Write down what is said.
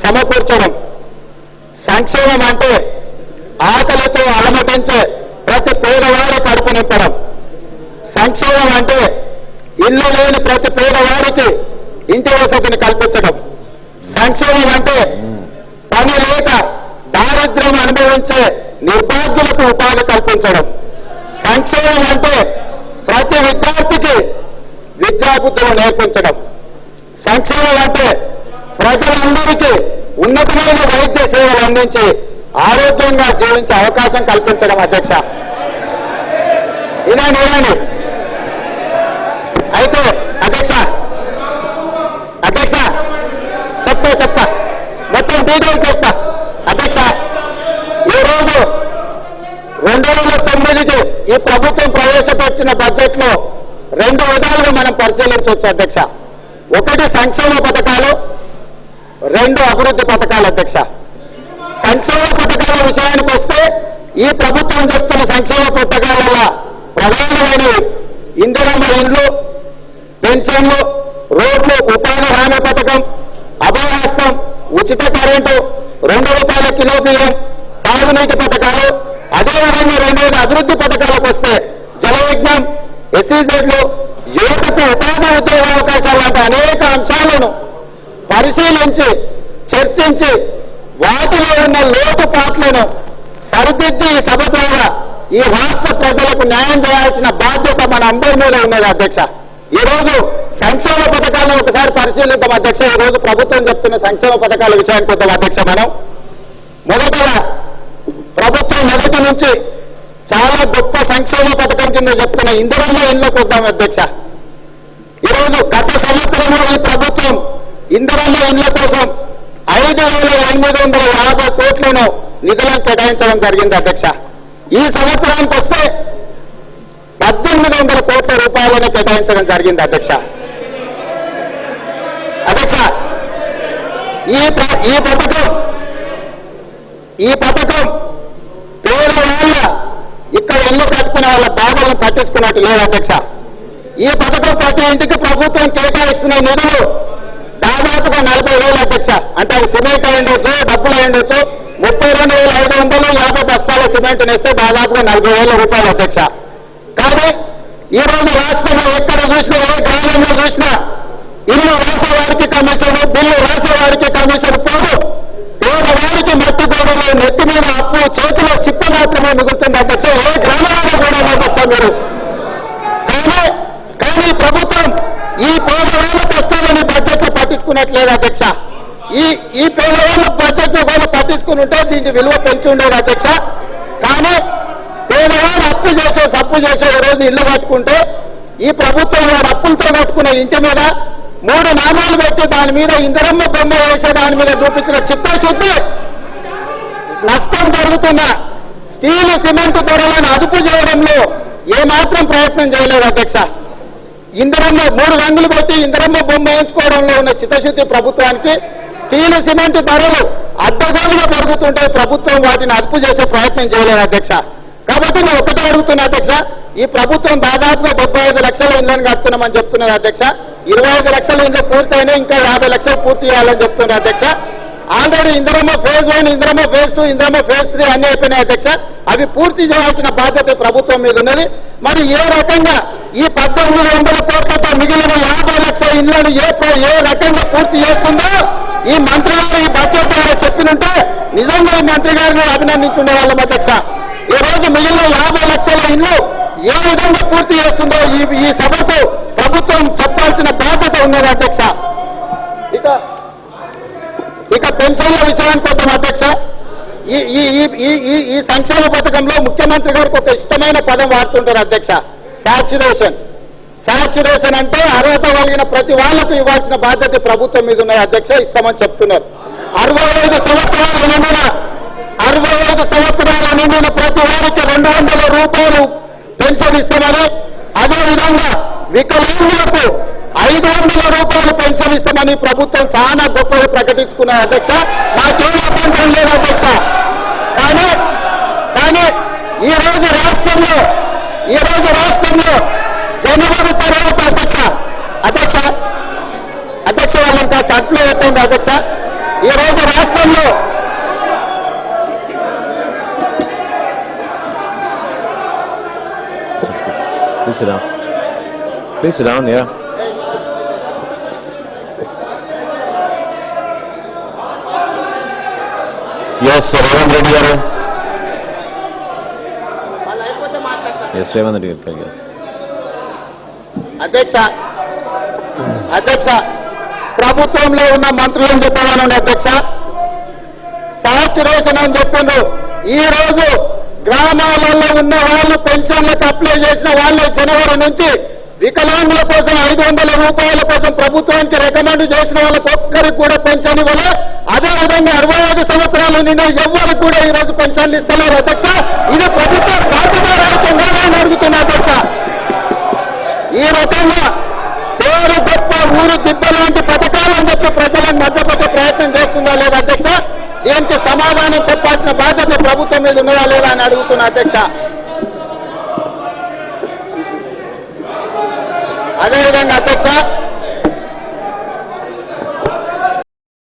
సమకూర్చడం. సంక్షేమం అంటే ఆకలితో అలమటించే ప్రతి పేదవాడి కడుపు నింపడం. సంక్షేమం అంటే ఇల్లు లేని ప్రతి పేదవాడికి ఇంటి వసతిని కల్పించడం. సంక్షేమం అంటే పని లేక దారిద్ర్యం అనుభవించే నిర్భాగ్యులకు ఉపాధి కల్పించడం. సంక్షేమం అంటే ప్రతి విద్యార్థికి విద్యాబుద్ధులు నేర్పించడం. సంక్షేమం అంటే ప్రజలందరికీ ఉన్నతమైన వైద్య సేవలు అందించి ఆరోగ్యంగా జీవించే అవకాశం కల్పించడం. అధ్యక్ష ఇదేనండి. అయితే అధ్యక్ష చెప్తా మొత్తం డీటెయిల్స్ చెప్తా. అధ్యక్ష ఈరోజు 2009కి ఈ ప్రభుత్వం ప్రవేశపెట్టిన బడ్జెట్ లో 2 విధాలుగా మనం పరిశీలించవచ్చు. అధ్యక్ష, 1 సంక్షేమ పథకాలు, 2 అభివృద్ధి పథకాలు. అధ్యక్ష, సంక్షేమ పథకాల విషయానికి వస్తే ఈ ప్రభుత్వం చెప్తున్న సంక్షేమ పథకాల వల్ల ప్రధానమైనవి ఇందిరమ్మ ఇండ్లు, పెన్షన్లు, రోడ్లు, ఉపాధి హామీ పథకం, అభయహస్తం, ఉచిత కరెంటు, 2 రూపాయల కిలో బియ్యం, తాగునీటి పథకాలు. అదేవిధంగా 2 అభివృద్ధి పథకాలకు వస్తే జలయజ్ఞం, ఎస్సీజెడ్లు, యువతకు ఉపాధి ఉద్యోగ అవకాశాలు లాంటి అనేక అంశాలను పరిశీలించి చర్చించి వాటిలో ఉన్న లోటుపాట్లను సరిదిద్ది ఈ సభ ద్వారా ఈ రాష్ట్ర ప్రజలకు న్యాయం చేయాల్సిన బాధ్యత మన అందరి మీద ఉన్నది. అధ్యక్ష, ఈ రోజు సంక్షేమ పథకాలను ఒకసారి పరిశీలిద్దాం. అధ్యక్ష, ఈ రోజు ప్రభుత్వం చెప్తున్న సంక్షేమ పథకాల విషయానికి వద్దాం. అధ్యక్ష, మనం మొదటగా ప్రభుత్వం మొదటి నుంచి చాలా గొప్ప సంక్షేమ పథకం కింద చెప్తున్న ఇందిరమ్మ ఇళ్లకు వద్దాం. అధ్యక్ష, ఈరోజు గత సంవత్సరంలో ఈ ప్రభుత్వం ఇందిరమ్మ ఇళ్ల కోసం 5,850 కోట్లను నిధులను కేటాయించడం జరిగింది. అధ్యక్ష, ఈ సంవత్సరానికి వస్తే 1,800 కోట్ల రూపాయలను కేటాయించడం జరిగింది. అధ్యక్ష, ఈ పథకం పేదవాళ్ళ ఇక్కడ ఇల్లు కట్టుకునే వాళ్ళ బాధలను పట్టించుకున్నట్టు లేదు. అధ్యక్ష, ఈ పథకం ప్రతి ఇంటికి ప్రభుత్వం కేటాయిస్తున్న నిధులు దాదాపుగా 40,000. అధ్యక్ష, అంటే అది సిమెంట్ అయ్యుండొచ్చు, డబ్బులు అయ్యుండొచ్చు. 32,550 బస్తాల సిమెంట్ నేస్తే దాదాపుగా 40,000 రూపాయలు. అధ్యక్ష, కానీ ఈ రోజు రాష్ట్రంలో ఎక్కడ చూసినా, ఏ గ్రామంలో చూసినా ఇల్లు రాసేవారికి కమిషన్, బిల్లు రాసేవారికి కమిషన్ పోదు. పేదవారికి మట్టి గోడలు, నెత్తి మీద అప్పు, చేతిలో చిప్ప మాత్రమే మిగులుతుంది. అధ్యక్ష, ఏ గ్రామంలో కూడా అధ్యక్ష మీరు. కానీ ప్రభుత్వం ఈ పేదవాళ్ళ కష్టాలని బడ్జెట్ లో పట్టించుకున్నట్లేదు. అధ్యక్ష, ఈ పేదవాళ్ళ బడ్జెట్ లో కూడా పట్టించుకుని ఉంటే దీనికి విలువ పెంచి ఉండేది. అధ్యక్ష, కానీ పేదవాళ్ళు అప్పు చేసే సప్పు చేసే రోజు ఇల్లు కట్టుకుంటే ఈ ప్రభుత్వం వాడు అప్పులతో కట్టుకున్న ఇంటి మీద 3 నామాలు పెట్టి దాని మీద ఇందిరమ్మ బొమ్మ వేసే దాని మీద చూపించిన చిత్తశుద్ధి నష్టం జరుగుతున్న స్టీలు, సిమెంట్ ధరలను అదుపు చేయడంలో ఏమాత్రం ప్రయత్నం చేయలేదు. అధ్యక్ష, ఇందిరమ్మ 3 రంగులు పెట్టి ఇందిరమ్మ బొమ్మ వేయించుకోవడంలో ఉన్న చిత్తశుద్ధి ప్రభుత్వానికి స్టీలు, సిమెంట్ ధరలు అడ్డగోలుగా పెరుగుతుంటే ప్రభుత్వం వాటిని అదుపు చేసే ప్రయత్నం చేయలేదు. అధ్యక్ష, కాబట్టి నేను ఒకటే అడుగుతున్నా. అధ్యక్ష, ఈ ప్రభుత్వం దాదాపుగా 75 లక్షల ఇళ్లను కడుతున్నామని చెప్తున్నది. అధ్యక్ష, 25 లక్షల ఇళ్లు పూర్తయినాయి, ఇంకా 50 లక్షలు పూర్తి చేయాలని చెప్తున్నారు. అధ్యక్ష, already Indiramma phase 1, Indiramma phase 2, Indiramma phase 3 అన్ని అయిపోయినాయి. అధ్యక్ష, అవి పూర్తి చేయాల్సిన బాధ్యత ప్రభుత్వం మీద ఉన్నది. మరి ఏ రకంగా ఈ 1,800 కోట్లతో మిగిలిన 50 లక్షల ఇళ్లను ఏ రకంగా పూర్తి చేస్తుందో ఈ మంత్రి గారు ఈ బడ్జెట్ ద్వారా చెప్పినంటే నిజంగా ఈ మంత్రి గారిని అభినందించుండే వాళ్ళం. అధ్యక్ష, ఈ రోజు మిగిలిన 50 లక్షల ఇల్లు ఏ విధంగా పూర్తి చేస్తుందో ఈ సభకు ప్రభుత్వం చెప్పాల్సిన బాధ్యత ఉన్నది. అధ్యక్ష, ఇక పెన్షన్ల విషయానికి వద్దాం. అధ్యక్ష, ఈ సంక్షేమ పథకంలో ముఖ్యమంత్రి గారికి ఒక ఇష్టమైన పదం వాడుతుంటారు. అధ్యక్ష, శాచ్యురేషన్ అంటే అర్హత కలిగిన ప్రతి వాళ్లకు ఇవ్వాల్సిన బాధ్యత ప్రభుత్వం మీద ఉన్నది. అధ్యక్ష, ఇస్తామని చెప్తున్నారు. 65 సంవత్సరాల నిండిన ప్రతి వారికి 200 రూపాయలు పెన్షన్ ఇస్తామని, అదేవిధంగా వికలాంగులకు 500 రూపాయలు పెన్షన్ ఇస్తామని ప్రభుత్వం చాలా గొప్పగా ప్రకటించుకున్నారు. అధ్యక్ష, నాకేం అభ్యంతరం లేదు. అధ్యక్ష, కానీ ఈ రోజు రాష్ట్రంలో జనవరి తర్వాత అధ్యక్ష వాళ్ళని కాస్త అడ్లు పెట్టండి. అధ్యక్ష, ఈ రోజు రాష్ట్రంలో Please sit down. Please sit down, yeah. Yes, sir. Ravand Reddy garu. Yes, Ravand Reddy garu. అధ్యక్ష ప్రభుత్వంలో ఉన్న మంత్రులను చెప్పమని అధ్యక్ష సాచురేషన్ అని చెప్పిండ్రు. ఈ రోజు గ్రామాలలో ఉన్న వాళ్ళు పెన్షన్లకు అప్లై చేసిన వాళ్ళే జనవరి నుంచి వికలాంగుల కోసం 500 రూపాయల కోసం ప్రభుత్వానికి రికమెండ్ చేసిన వాళ్ళకి ఒక్కరికి కూడా పెన్షన్ ఇవ్వలే. అదే విధంగా 65 సంవత్సరాల నిండా ఎవరికి కూడా ఈ రోజు పెన్షన్లు ఇస్తున్నారు అధ్యక్ష. ఇది ప్రభుత్వ బాధ్యతారహితంగా నేను అడుగుతున్నా అధ్యక్ష. ఈ రకంగా పేరు గొప్ప ఊరు దిబ్బ లాంటి పథకాలని చెప్పి ప్రజలను మధ్యపెట్టే ప్రయత్నం చేస్తుందా లేదా అధ్యక్ష? దీనికి సమాధానం చెప్పాల్సిన బాధ్యత ప్రభుత్వం మీద ఉన్నదా లేదా అని అడుగుతున్నా అధ్యక్ష. అదేవిధంగా అధ్యక్ష